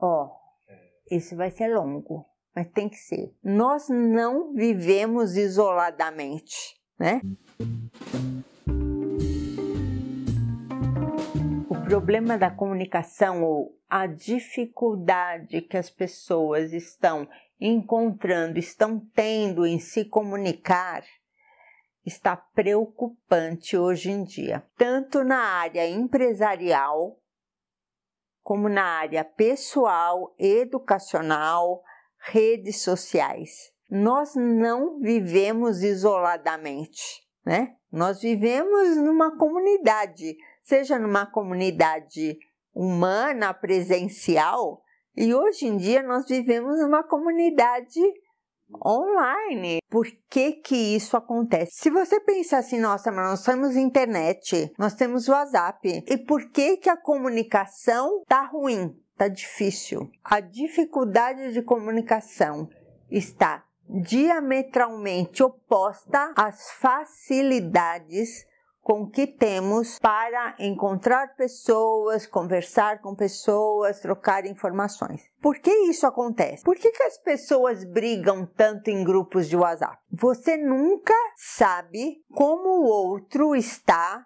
Ó, esse vai ser longo, mas tem que ser. Nós não vivemos isoladamente, né? O problema da comunicação, ou a dificuldade que as pessoas estão encontrando, estão tendo em se comunicar, está preocupante hoje em dia, tanto na área empresarial, como na área pessoal, educacional, redes sociais. Nós não vivemos isoladamente, né? Nós vivemos numa comunidade, seja numa comunidade humana, presencial, e hoje em dia nós vivemos numa comunidade online. Por que isso acontece? Se você pensar assim, nossa, mas nós temos internet, nós temos WhatsApp, e por que a comunicação tá ruim, tá difícil? A dificuldade de comunicação está diametralmente oposta às facilidades com que temos para encontrar pessoas, conversar com pessoas, trocar informações. Por que isso acontece? Por que as pessoas brigam tanto em grupos de WhatsApp? Você nunca sabe como o outro está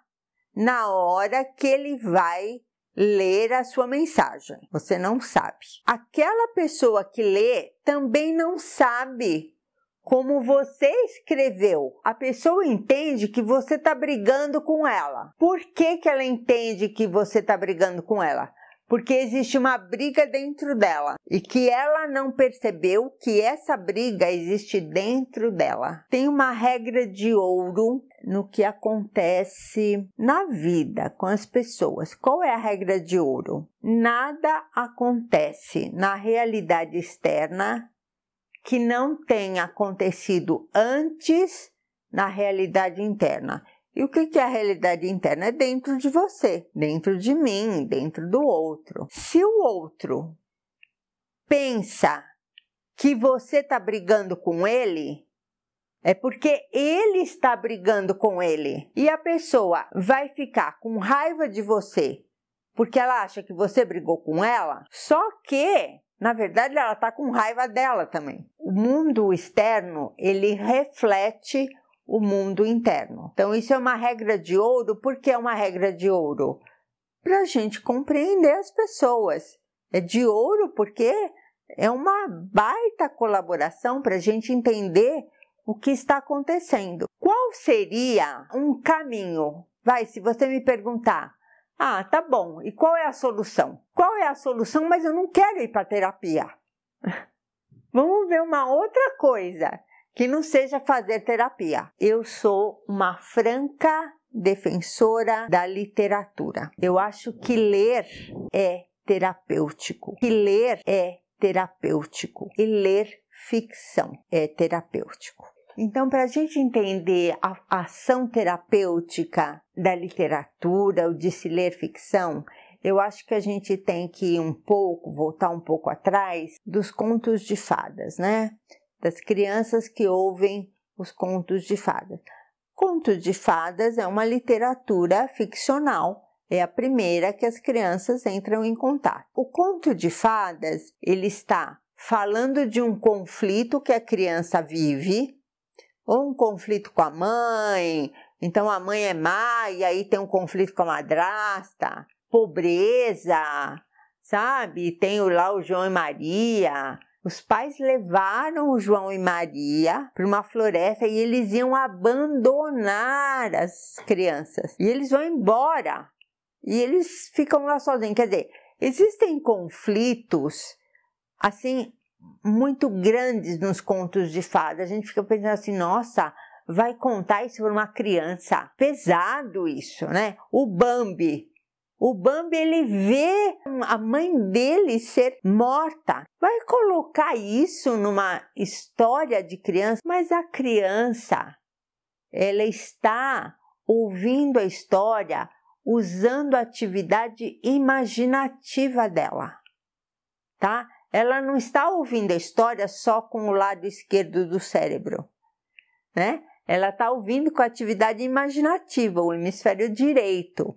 na hora que ele vai ler a sua mensagem. Você não sabe. Aquela pessoa que lê também não sabe como você escreveu. A pessoa entende que você está brigando com ela. Por que ela entende que você está brigando com ela? Porque existe uma briga dentro dela e que ela não percebeu que essa briga existe dentro dela. Tem uma regra de ouro no que acontece na vida com as pessoas. Qual é a regra de ouro? Nada acontece na realidade externa que não tenha acontecido antes na realidade interna. E o que é a realidade interna? É dentro de você, dentro de mim, dentro do outro. Se o outro pensa que você está brigando com ele, é porque ele está brigando com ele. E a pessoa vai ficar com raiva de você porque ela acha que você brigou com ela, só que na verdade, ela está com raiva dela também. O mundo externo, ele reflete o mundo interno. Então, isso é uma regra de ouro. Por que é uma regra de ouro? Para a gente compreender as pessoas. É de ouro porque é uma baita colaboração para a gente entender o que está acontecendo. Qual seria um caminho? Se você me perguntar, tá bom, e qual é a solução? Qual é a solução, mas eu não quero ir para terapia. Vamos ver uma outra coisa, que não seja fazer terapia. Eu sou uma franca defensora da literatura. Eu acho que ler é terapêutico. Que ler é terapêutico. E ler ficção é terapêutico. Então, para a gente entender a ação terapêutica da literatura ou de se ler ficção, eu acho que a gente tem que voltar um pouco atrás dos contos de fadas, né? Das crianças que ouvem os contos de fadas. Contos de fadas é uma literatura ficcional, é a primeira que as crianças entram em contato. O conto de fadas, ele está falando de um conflito que a criança vive, ou um conflito com a mãe, então a mãe é má e aí tem um conflito com a madrasta, pobreza, sabe? Tem lá o João e Maria. Os pais levaram o João e Maria para uma floresta e eles iam abandonar as crianças. E eles vão embora. E eles ficam lá sozinhos. Quer dizer, existem conflitos, assim, muito grandes nos contos de fada. A gente fica pensando assim, nossa, vai contar isso para uma criança. Pesado isso, né? O Bambi, ele vê a mãe dele ser morta. Vai colocar isso numa história de criança? Mas a criança, ela está ouvindo a história usando a atividade imaginativa dela, tá? Ela não está ouvindo a história só com o lado esquerdo do cérebro, né? Ela está ouvindo com a atividade imaginativa, o hemisfério direito.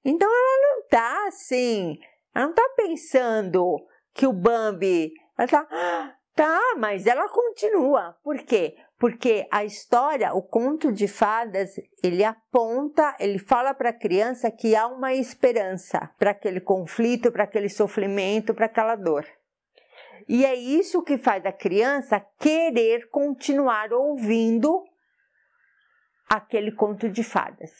Então, ela não está assim, ela não está pensando que o Bambi... Ela tá, mas ela continua. Por quê? Porque a história, o conto de fadas, ele aponta, ele fala para a criança que há uma esperança para aquele conflito, para aquele sofrimento, para aquela dor. E é isso que faz a criança querer continuar ouvindo aquele conto de fadas.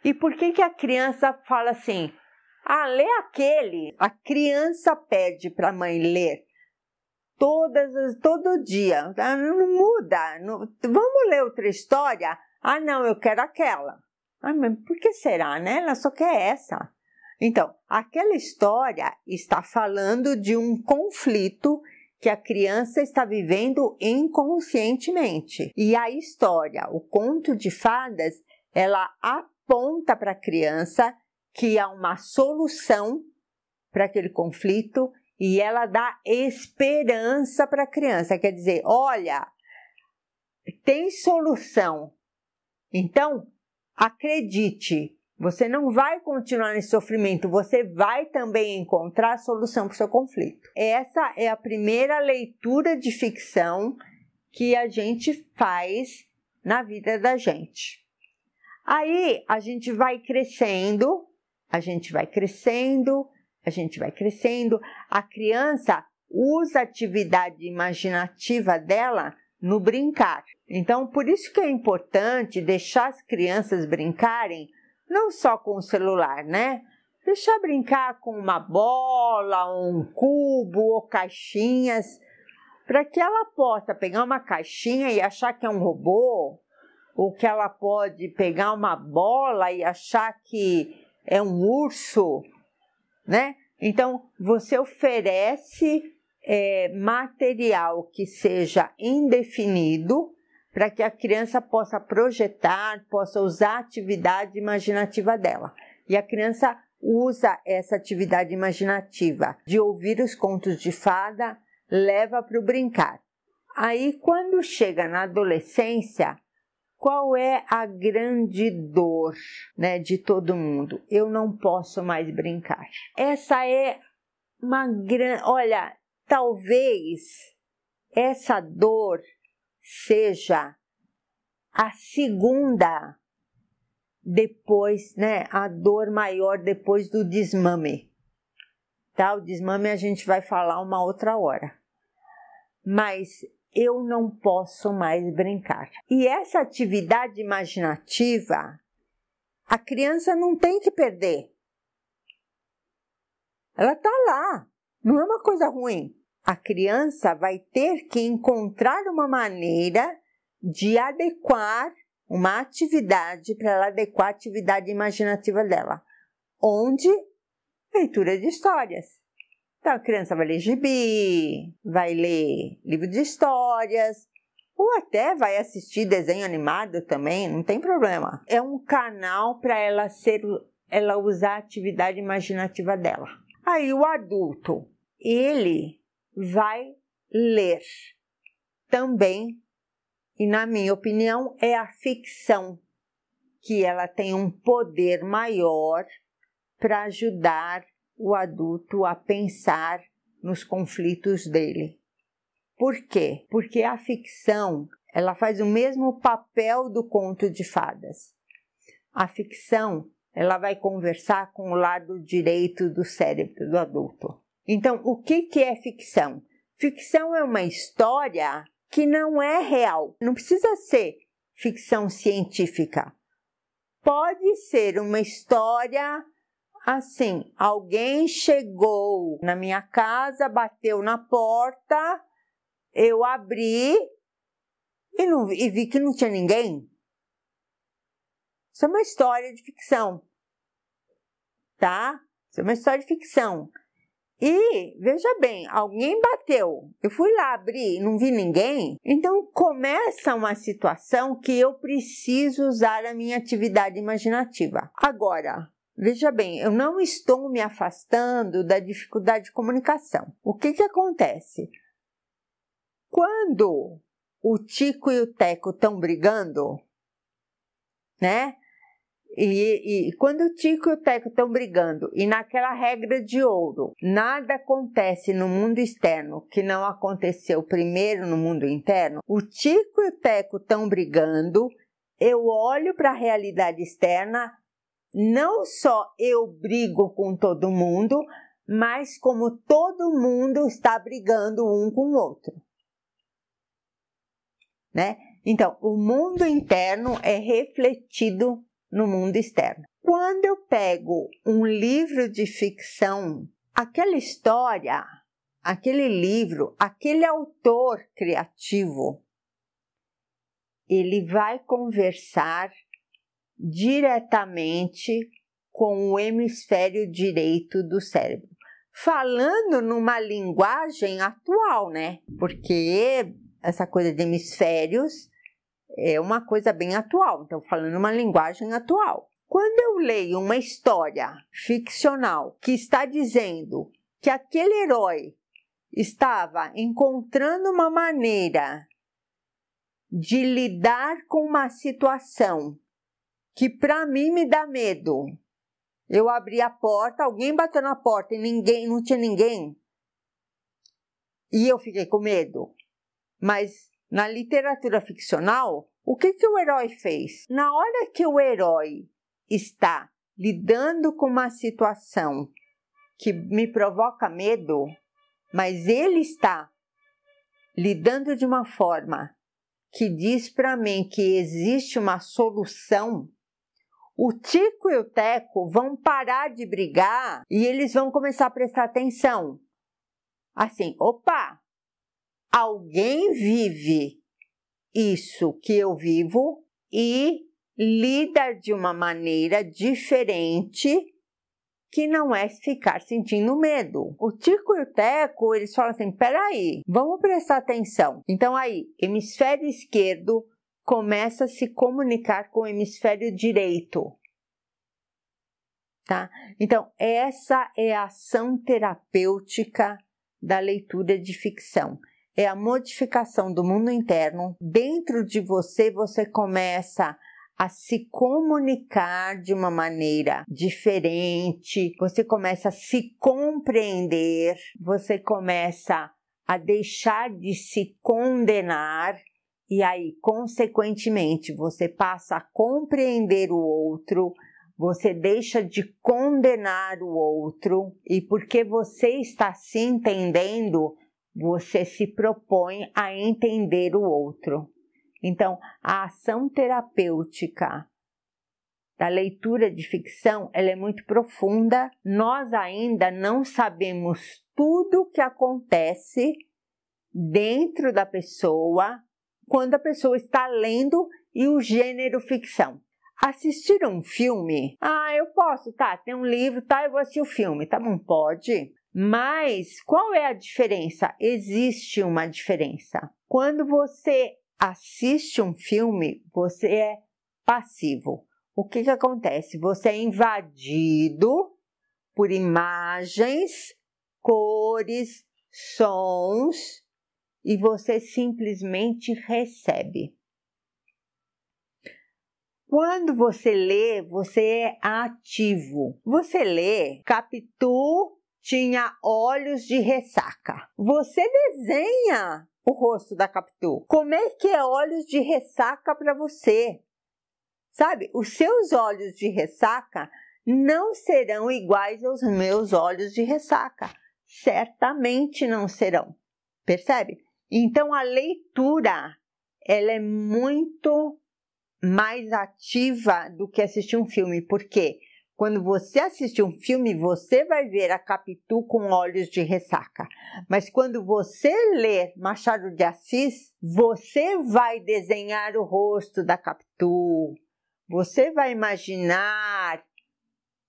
E por que a criança fala assim, lê aquele? A criança pede para a mãe ler todo dia, não muda, vamos ler outra história? Não, eu quero aquela. Mas por que será, né? Ela só quer essa. Então, aquela história está falando de um conflito que a criança está vivendo inconscientemente. E a história, o conto de fadas, ela aponta para a criança que há uma solução para aquele conflito e ela dá esperança para a criança. Quer dizer, olha, tem solução. Então, acredite, você não vai continuar nesse sofrimento, você vai também encontrar a solução para o seu conflito. Essa é a primeira leitura de ficção que a gente faz na vida da gente. Aí a gente vai crescendo, a criança usa a atividade imaginativa dela no brincar. Então, por isso que é importante deixar as crianças brincarem, não só com o celular, né? Deixar brincar com uma bola, um cubo ou caixinhas, para que ela possa pegar uma caixinha e achar que é um robô, ou que ela pode pegar uma bola e achar que é um urso, né? Então, você oferece material que seja indefinido para que a criança possa projetar, possa usar a atividade imaginativa dela. E a criança usa essa atividade imaginativa de ouvir os contos de fada, leva para o brincar. Aí, quando chega na adolescência, qual é a grande dor, né, de todo mundo? Eu não posso mais brincar. Essa é uma grande... Olha, talvez essa dor seja a segunda depois, né, a dor maior depois do desmame. Tá? O desmame a gente vai falar uma outra hora. Mas eu não posso mais brincar. E essa atividade imaginativa, a criança não tem que perder. Ela está lá, não é uma coisa ruim. A criança vai ter que encontrar uma maneira de adequar uma atividade para ela adequar a atividade imaginativa dela. Onde? Leitura de histórias. Então, a criança vai ler gibi, vai ler livro de histórias, ou até vai assistir desenho animado também, não tem problema. É um canal para ela usar a atividade imaginativa dela. Aí o adulto, ele vai ler também, e na minha opinião é a ficção, que ela tem um poder maior para ajudar o adulto a pensar nos conflitos dele. Por quê? Porque a ficção, ela faz o mesmo papel do conto de fadas. A ficção, ela vai conversar com o lado direito do cérebro do adulto. Então, o que é ficção? Ficção é uma história que não é real. Não precisa ser ficção científica. Pode ser uma história assim, alguém chegou na minha casa, bateu na porta, eu abri e vi que não tinha ninguém. Isso é uma história de ficção, tá? Isso é uma história de ficção. E, veja bem, alguém bateu, eu fui lá abrir e não vi ninguém, então começa uma situação que eu preciso usar a minha atividade imaginativa. Agora, veja bem, eu não estou me afastando da dificuldade de comunicação. O que acontece? Quando o Tico e o Teco estão brigando, né? E quando o Tico e o Teco estão brigando, e naquela regra de ouro, nada acontece no mundo externo que não aconteceu primeiro no mundo interno, o Tico e o Teco estão brigando, eu olho para a realidade externa, não só eu brigo com todo mundo, mas como todo mundo está brigando um com o outro. Né? Então, o mundo interno é refletido no mundo externo. Quando eu pego um livro de ficção, aquela história, aquele livro, aquele autor criativo, ele vai conversar diretamente com o hemisfério direito do cérebro, falando numa linguagem atual, né? Porque essa coisa de hemisférios é uma coisa bem atual, então falando uma linguagem atual. Quando eu leio uma história ficcional que está dizendo que aquele herói estava encontrando uma maneira de lidar com uma situação que para mim me dá medo. Eu abri a porta, alguém bateu na porta e não tinha ninguém. E eu fiquei com medo. Mas na literatura ficcional, o que o herói fez? Na hora que o herói está lidando com uma situação que me provoca medo, mas ele está lidando de uma forma que diz para mim que existe uma solução, o Tico e o Teco vão parar de brigar e eles vão começar a prestar atenção. Assim, opa! Alguém vive isso que eu vivo e lida de uma maneira diferente que não é ficar sentindo medo. O Tico e o Teco, eles falam assim, peraí, vamos prestar atenção. Então aí, hemisfério esquerdo começa a se comunicar com o hemisfério direito. Tá? Então, essa é a ação terapêutica da leitura de ficção. É a modificação do mundo interno. Dentro de você, você começa a se comunicar de uma maneira diferente, você começa a se compreender, você começa a deixar de se condenar e aí, consequentemente, você passa a compreender o outro, você deixa de condenar o outro e porque você está se entendendo, você se propõe a entender o outro. Então, a ação terapêutica da leitura de ficção, ela é muito profunda. Nós ainda não sabemos tudo o que acontece dentro da pessoa quando a pessoa está lendo e o gênero ficção. Assistir um filme? Ah, eu posso, tá, tem um livro, tá, eu vou assistir o filme, tá bom, pode. Mas qual é a diferença? Existe uma diferença. Quando você assiste um filme, você é passivo. O que acontece? Você é invadido por imagens, cores, sons e você simplesmente recebe. Quando você lê, você é ativo. Você lê, Capitu tinha olhos de ressaca. Você desenha o rosto da Capitu. Como é que é olhos de ressaca para você? Sabe, os seus olhos de ressaca não serão iguais aos meus olhos de ressaca. Certamente não serão. Percebe? Então, a leitura, ela é muito mais ativa do que assistir um filme. Por quê? Quando você assiste um filme, você vai ver a Capitu com olhos de ressaca. Mas quando você lê Machado de Assis, você vai desenhar o rosto da Capitu. Você vai imaginar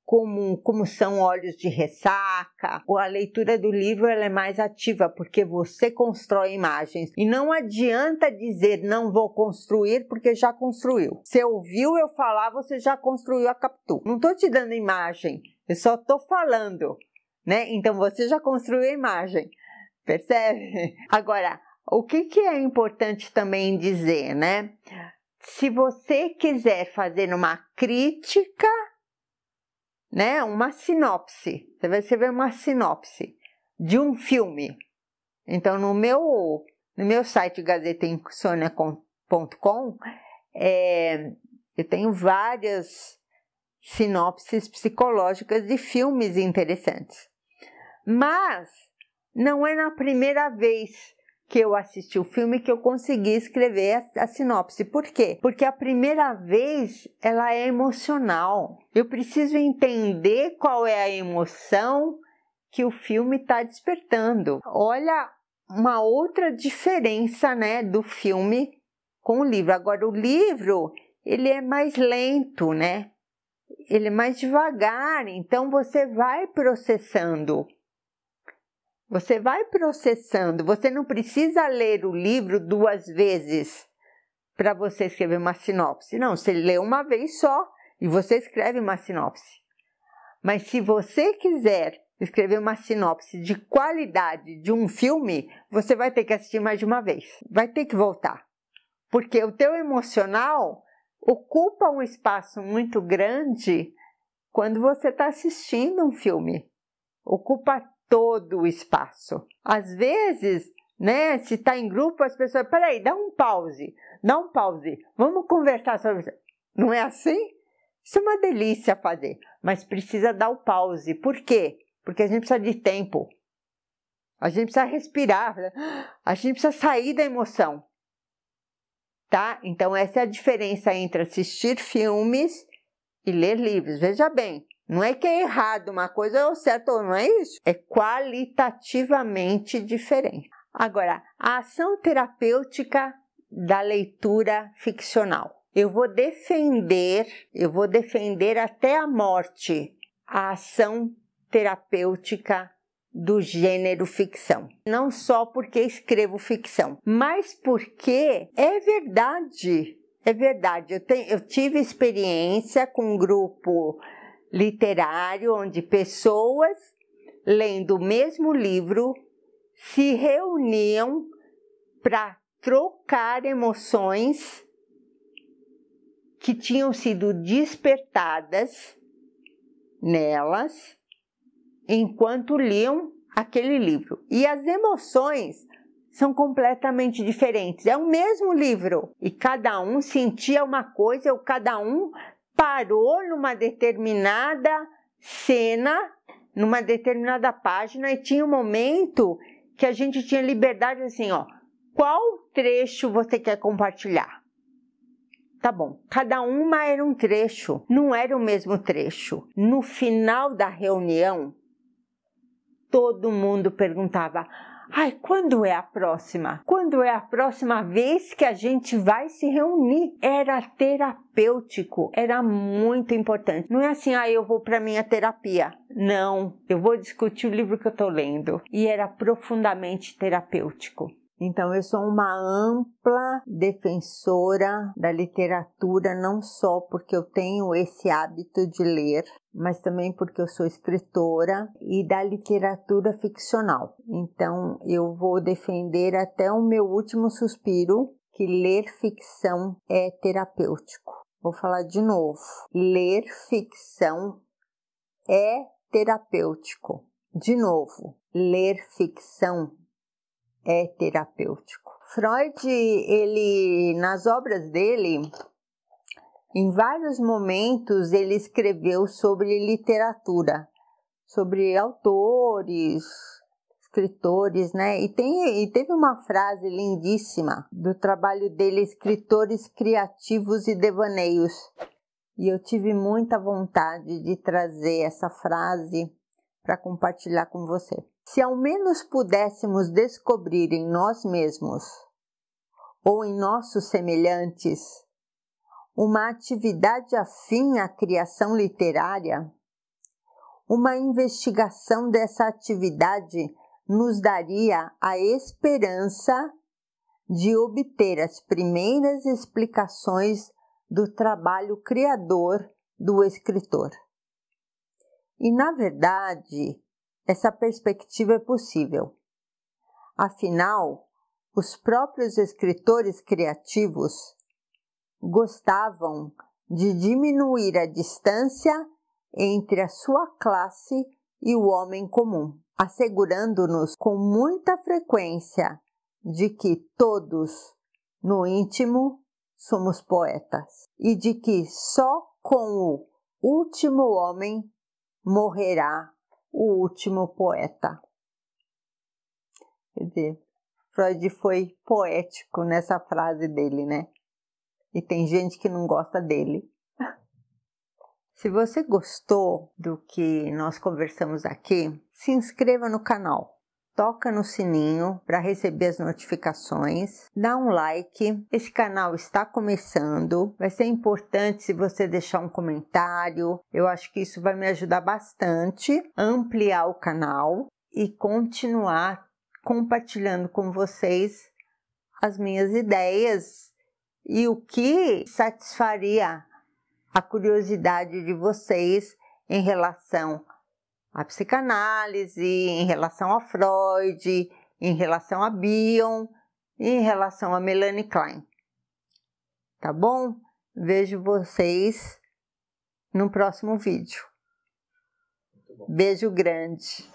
como são olhos de ressaca. A leitura do livro ela é mais ativa, porque você constrói imagens. E não adianta dizer, não vou construir, porque já construiu. Você ouviu eu falar, você já construiu a Capitu. Não estou te dando imagem, eu só estou falando, né? Então, você já construiu a imagem, percebe? Agora, o que é importante também dizer, né? se você quiser fazer uma crítica, né, uma sinopse, você vai escrever uma sinopse de um filme. Então, no meu site gazetainsônia.com, eu tenho várias sinopses psicológicas de filmes interessantes. Mas não é na primeira vez que eu assisti o filme que eu consegui escrever a sinopse. Por quê? Porque a primeira vez ela é emocional. Eu preciso entender qual é a emoção que o filme está despertando. Olha uma outra diferença, né, do filme com o livro. Agora, o livro, ele é mais lento, né? Ele é mais devagar, então você vai processando. Você vai processando, você não precisa ler o livro 2 vezes para você escrever uma sinopse. Não, você lê uma vez só e você escreve uma sinopse. Mas se você quiser escrever uma sinopse de qualidade de um filme, você vai ter que assistir mais de uma vez. Vai ter que voltar. Porque o teu emocional ocupa um espaço muito grande quando você está assistindo um filme. Ocupa todo o espaço. Às vezes, né, se está em grupo, as pessoas, peraí, dá um pause, vamos conversar sobre isso. Não é assim? Isso é uma delícia fazer, mas precisa dar o pause. Por quê? Porque a gente precisa de tempo. A gente precisa respirar, a gente precisa sair da emoção. Tá? Então essa é a diferença entre assistir filmes e ler livros. Veja bem, não é que é errado uma coisa ou certo ou não é isso. É qualitativamente diferente. Agora, a ação terapêutica da leitura ficcional. Eu vou defender até a morte a ação terapêutica do gênero ficção. Não só porque escrevo ficção, mas porque é verdade. Eu tive experiência com um grupo literário onde pessoas lendo o mesmo livro se reuniam para trocar emoções que tinham sido despertadas nelas enquanto liam aquele livro. E as emoções são completamente diferentes. É o mesmo livro e cada um sentia uma coisa, ou cada um parou numa determinada cena, numa determinada página, e tinha um momento que a gente tinha liberdade assim, ó, qual trecho você quer compartilhar? Tá bom, cada uma era um trecho, não era o mesmo trecho. No final da reunião, todo mundo perguntava, ai, quando é a próxima? Quando é a próxima vez que a gente vai se reunir? Era terapêutico, era muito importante. Não é assim, eu vou para minha terapia. Não, eu vou discutir o livro que eu estou lendo. E era profundamente terapêutico. Então, eu sou uma ampla defensora da literatura, não só porque eu tenho esse hábito de ler, mas também porque eu sou escritora, e da literatura ficcional. Então, eu vou defender até o meu último suspiro que ler ficção é terapêutico. Vou falar de novo. Ler ficção é terapêutico. De novo, ler ficção é terapêutico. Freud, ele, nas obras dele, em vários momentos, ele escreveu sobre literatura, sobre autores, escritores, né? E teve uma frase lindíssima do trabalho dele, Escritores Criativos e Devaneios. E eu tive muita vontade de trazer essa frase para compartilhar com você. Se ao menos pudéssemos descobrir em nós mesmos ou em nossos semelhantes uma atividade afim à criação literária, uma investigação dessa atividade nos daria a esperança de obter as primeiras explicações do trabalho criador do escritor. E, na verdade, essa perspectiva é possível. Afinal, os próprios escritores criativos gostavam de diminuir a distância entre a sua classe e o homem comum, assegurando-nos com muita frequência de que todos, no íntimo, somos poetas e de que só com o último homem morrerá o último poeta. Quer dizer, Freud foi poético nessa frase dele, né? E tem gente que não gosta dele. Se você gostou do que nós conversamos aqui, se inscreva no canal. Toca no sininho para receber as notificações, dá um like, esse canal está começando, vai ser importante se você deixar um comentário, eu acho que isso vai me ajudar bastante a ampliar o canal e continuar compartilhando com vocês as minhas ideias e o que satisfaria a curiosidade de vocês em relação a psicanálise, em relação a Freud, em relação a Bion, em relação a Melanie Klein. Tá bom? Vejo vocês no próximo vídeo. Beijo grande.